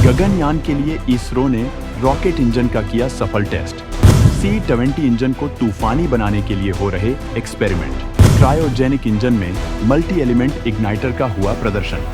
गगनयान के लिए इसरो ने रॉकेट इंजन का किया सफल टेस्ट। C-20 इंजन को तूफानी बनाने के लिए हो रहे एक्सपेरिमेंट। क्रायोजेनिक इंजन में मल्टी एलिमेंट इग्नाइटर का हुआ प्रदर्शन।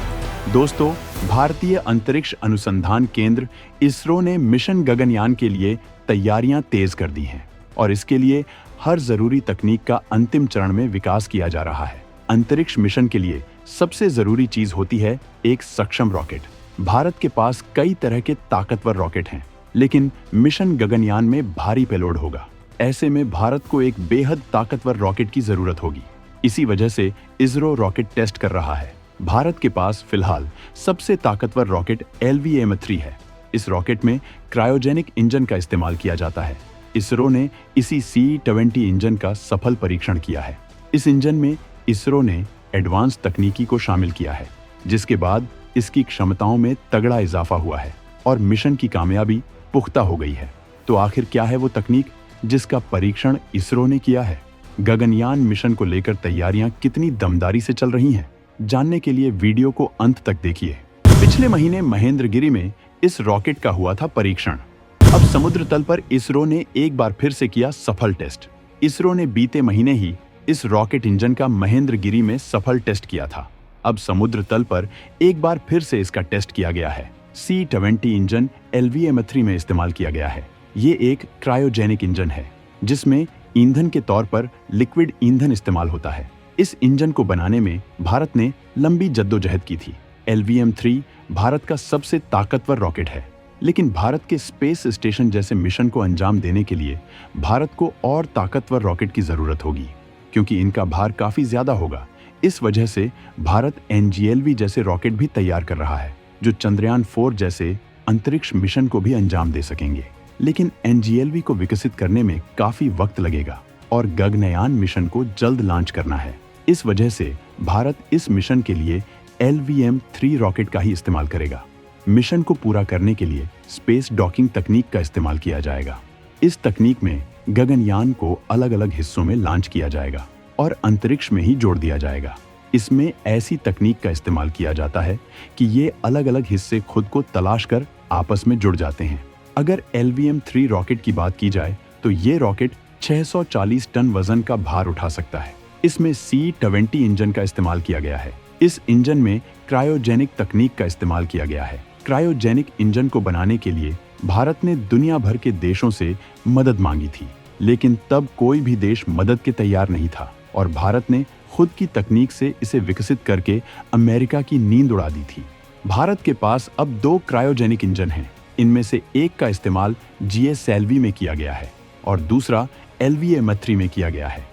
दोस्तों, भारतीय अंतरिक्ष अनुसंधान केंद्र इसरो ने मिशन गगनयान के लिए तैयारियां तेज कर दी हैं और इसके लिए हर जरूरी तकनीक का अंतिम चरण में विकास किया जा रहा है। अंतरिक्ष मिशन के लिए सबसे जरूरी चीज होती है एक सक्षम रॉकेट। भारत के पास कई तरह के ताकतवर रॉकेट हैं, लेकिन मिशन गगनयान में भारी पेलोड होगा। ऐसे में भारत को एक बेहद ताकतवर रॉकेट की जरूरत होगी। इसी वजह से इसरो रॉकेट टेस्ट कर रहा है। भारत के पास फिलहाल सबसे ताकतवर रॉकेट LVM-3 है। इस रॉकेट में क्रायोजेनिक इंजन का इस्तेमाल किया जाता है। इसरो ने इसी C-20 इंजन का सफल परीक्षण किया है। इस इंजन में इसरो ने एडवांस तकनीकी को शामिल किया है, जिसके बाद इसकी क्षमताओं में तगड़ा इजाफा हुआ है और मिशन की कामयाबी पुख्ता हो गई है। तो आखिर क्या है वो तकनीक जिसका परीक्षण इसरो ने किया है? गगनयान मिशन को लेकर तैयारियां कितनी दमदारी से चल रही हैं? जानने के लिए वीडियो को अंत तक देखिए। पिछले महीने महेंद्रगिरी में इस रॉकेट का हुआ था परीक्षण। अब समुद्र तल पर इसरो ने एक बार फिर से किया सफल टेस्ट। इसरो ने बीते महीने ही इस रॉकेट इंजन का महेंद्रगिरी में सफल टेस्ट किया था। अब समुद्र तल पर एक बार फिर से इसका टेस्ट किया गया है। C-20 इंजन LVM-3 में इस्तेमाल किया गया है। ये एक क्रायोजेनिक इंजन है, जिसमें ईंधन के तौर पर लिक्विड ईंधन इस्तेमाल होता है। इस इंजन को बनाने में भारत ने लंबी जद्दोजहद की थी। LVM-3 भारत का सबसे ताकतवर रॉकेट है, लेकिन भारत के स्पेस स्टेशन जैसे मिशन को अंजाम देने के लिए भारत को और ताकतवर रॉकेट की जरूरत होगी, क्योंकि इनका भार काफी ज्यादा होगा। इस वजह से भारत NGLV जैसे रॉकेट भी तैयार कर रहा है, जो चंद्रयान 4 जैसे अंतरिक्ष मिशन को भी अंजाम दे सकेंगे। लेकिन NGLV को विकसित करने में काफी वक्त लगेगा और गगनयान मिशन को जल्द लॉन्च करना है। इस वजह से भारत इस मिशन के लिए LVM-3 रॉकेट का ही इस्तेमाल करेगा। मिशन को पूरा करने के लिए स्पेस डॉकिंग तकनीक का इस्तेमाल किया जाएगा। इस तकनीक में गगनयान को अलग अलग हिस्सों में लॉन्च किया जाएगा और अंतरिक्ष में ही जोड़ दिया जाएगा। इसमें ऐसी तकनीक का इस्तेमाल किया जाता है कि ये अलग अलग हिस्से खुद को तलाश कर आपस में जुड़ जाते हैं। अगर LVM-3 रॉकेट की बात की जाए तो ये रॉकेट 640 टन वजन का भार उठा सकता है। इसमें C-20 इंजन का इस्तेमाल किया गया है। इस इंजन में क्रायोजेनिक तकनीक का इस्तेमाल किया गया है। क्रायोजेनिक इंजन को बनाने के लिए भारत ने दुनिया भर के देशों से मदद मांगी थी, लेकिन तब कोई भी देश मदद के तैयार नहीं था और भारत ने खुद की तकनीक से इसे विकसित करके अमेरिका की नींद उड़ा दी थी। भारत के पास अब 2 क्रायोजेनिक इंजन हैं। इनमें से एक का इस्तेमाल GSLV में किया गया है और दूसरा LVM-3 में किया गया है।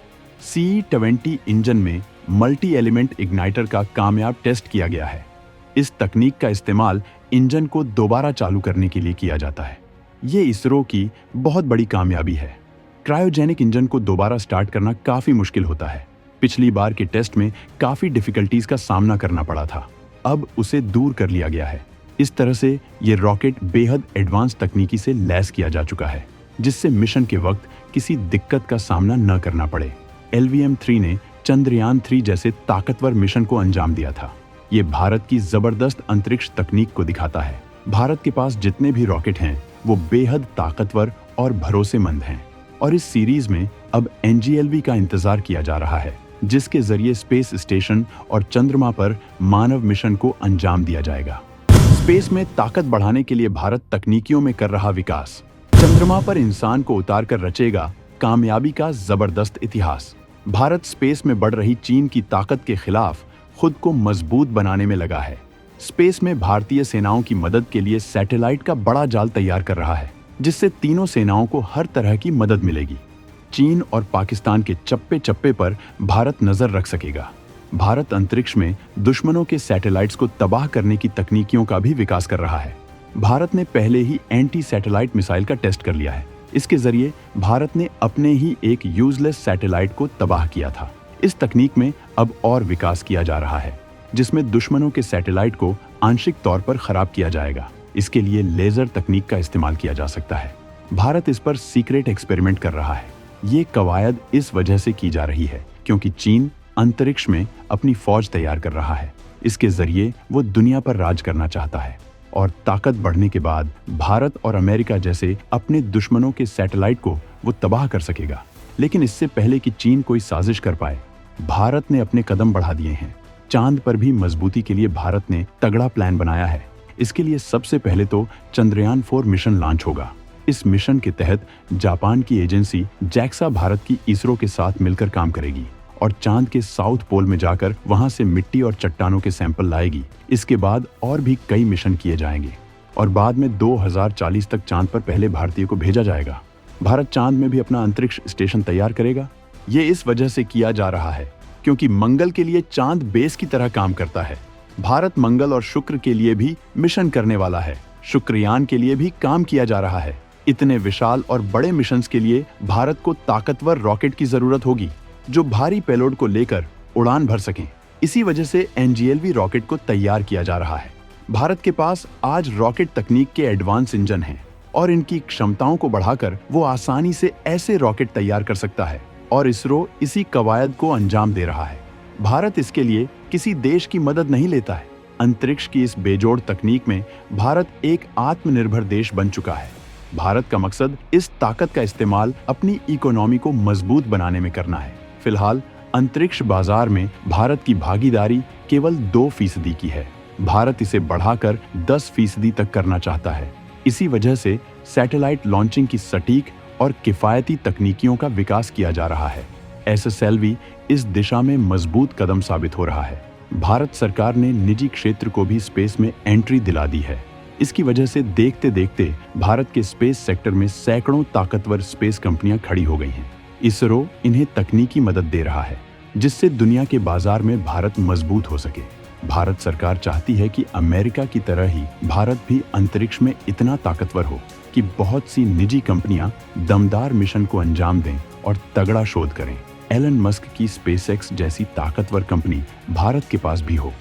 C-20 इंजन में मल्टी एलिमेंट इग्नाइटर का कामयाब टेस्ट किया गया है। इस तकनीक का इस्तेमाल इंजन को दोबारा चालू करने के लिए किया जाता है। ये इसरो की बहुत बड़ी कामयाबी है। क्रायोजेनिक इंजन को दोबारा स्टार्ट करना काफी मुश्किल होता है। पिछली बार के टेस्ट में काफी डिफिकल्टीज का सामना करना पड़ा था। अब उसे दूर कर लिया गया है। इस तरह से ये रॉकेट बेहद एडवांस तकनीकी से लैस किया जा चुका है, जिससे मिशन के वक्त किसी दिक्कत का सामना न करना पड़े। LVM-3 ने चंद्रयान 3 जैसे ताकतवर मिशन को अंजाम दिया था। ये भारत की जबरदस्त अंतरिक्ष तकनीक को दिखाता है। भारत के पास जितने भी रॉकेट हैं, वो बेहद ताकतवर और भरोसेमंद हैं। और इस सीरीज में अब NGLV का इंतजार किया जा रहा है, जिसके जरिए स्पेस स्टेशन और चंद्रमा पर मानव मिशन को अंजाम दिया जाएगा। स्पेस में ताकत बढ़ाने के लिए भारत तकनीकियों में कर रहा विकास। चंद्रमा पर इंसान को उतारकर रचेगा कामयाबी का जबरदस्त इतिहास। भारत स्पेस में बढ़ रही चीन की ताकत के खिलाफ खुद को मजबूत बनाने में लगा है। स्पेस में भारतीय सेनाओं की मदद के लिए सैटेलाइट का बड़ा जाल तैयार कर रहा है, जिससे तीनों सेनाओं को हर तरह की मदद मिलेगी। चीन और पाकिस्तान के चप्पे चप्पे पर भारत नजर रख सकेगा। भारत अंतरिक्ष में दुश्मनों के सैटेलाइट्स को तबाह करने की तकनीकियों का भी विकास कर रहा है। भारत ने पहले ही एंटी सैटेलाइट मिसाइल का टेस्ट कर लिया है। इसके जरिए भारत ने अपने ही एक यूजलेस सैटेलाइट को तबाह किया था। इस तकनीक में अब और विकास किया जा रहा है, जिसमें दुश्मनों के सैटेलाइट को आंशिक तौर पर खराब किया जाएगा। इसके लिए लेजर तकनीक का इस्तेमाल किया जा सकता है। भारत इस पर सीक्रेट एक्सपेरिमेंट कर रहा है। ये कवायद इस वजह से की जा रही है क्योंकि चीन अंतरिक्ष में अपनी फौज तैयार कर रहा है। इसके जरिए वो दुनिया पर राज करना चाहता है और ताकत बढ़ने के बाद भारत और अमेरिका जैसे अपने दुश्मनों के सैटेलाइट को वो तबाह कर सकेगा। लेकिन इससे पहले कि चीन कोई साजिश कर पाए, भारत ने अपने कदम बढ़ा दिए हैं। चांद पर भी मजबूती के लिए भारत ने तगड़ा प्लान बनाया है। इसके लिए सबसे पहले तो चंद्रयान 4 मिशन लॉन्च होगा। इस मिशन के तहत जापान की एजेंसी जैक्सा भारत की इसरो के साथ मिलकर काम करेगी और चांद के साउथ पोल में जाकर वहां से मिट्टी और चट्टानों के सैंपल लाएगी। इसके बाद और भी कई मिशन किए जाएंगे और बाद में 2040 तक चांद पर पहले भारतीय को भेजा जाएगा। भारत चांद में भी अपना अंतरिक्ष स्टेशन तैयार करेगा। ये इस वजह से किया जा रहा है क्योंकि मंगल के लिए चांद बेस की तरह काम करता है। भारत मंगल और शुक्र के लिए भी मिशन करने वाला है। शुक्रयान के लिए भी काम किया जा रहा है। इतने विशाल और बड़े मिशंस के लिए भारत को ताकतवर रॉकेट की जरूरत होगी जो भारी पेलोड को लेकर उड़ान भर सकें। इसी वजह से NGLV रॉकेट को तैयार किया जा रहा है। भारत के पास आज रॉकेट तकनीक के एडवांस इंजन हैं और इनकी क्षमताओं को बढ़ाकर वो आसानी से ऐसे रॉकेट तैयार कर सकता है और इसरो इसी कवायद को अंजाम दे रहा है। भारत इसके लिए किसी देश की मदद नहीं लेता है। अंतरिक्ष की इस बेजोड़ तकनीक में भारत एक आत्मनिर्भर देश बन चुका है। भारत का मकसद इस ताकत का इस्तेमाल अपनी इकोनॉमी को मजबूत बनाने में करना है। फिलहाल अंतरिक्ष बाजार में भारत की भागीदारी केवल 2% की है। भारत इसे बढ़ाकर 10% तक करना चाहता है। इसी वजह से सैटेलाइट लॉन्चिंग की सटीक और किफायती तकनीकियों का विकास किया जा रहा है। SSLV इस दिशा में मजबूत कदम साबित हो रहा है। भारत सरकार ने निजी क्षेत्र को भी स्पेस में एंट्री दिला दी है। इसकी वजह से देखते देखते भारत के स्पेस सेक्टर में सैकड़ों ताकतवर स्पेस कंपनियां खड़ी हो गई हैं। इसरो इन्हें तकनीकी मदद दे रहा है जिससे दुनिया के बाजार में भारत मजबूत हो सके। भारत सरकार चाहती है कि अमेरिका की तरह ही भारत भी अंतरिक्ष में इतना ताकतवर हो कि बहुत सी निजी कंपनियां दमदार मिशन को अंजाम दें और तगड़ा शोध करें। एलन मस्क की SpaceX जैसी ताकतवर कंपनी भारत के पास भी हो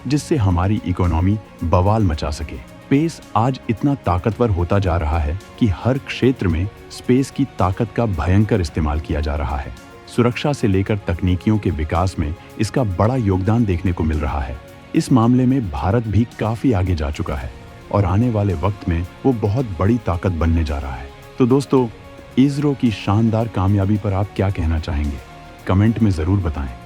जिससे हमारी इकोनॉमी बवाल मचा सके। स्पेस आज इतना ताकतवर होता जा रहा है कि हर क्षेत्र में स्पेस की ताकत का भयंकर इस्तेमाल किया जा रहा है। सुरक्षा से लेकर तकनीकियों के विकास में इसका बड़ा योगदान देखने को मिल रहा है। इस मामले में भारत भी काफी आगे जा चुका है और आने वाले वक्त में वो बहुत बड़ी ताकत बनने जा रहा है। तो दोस्तों, इसरो की शानदार कामयाबी पर आप क्या कहना चाहेंगे? कमेंट में जरूर बताएं।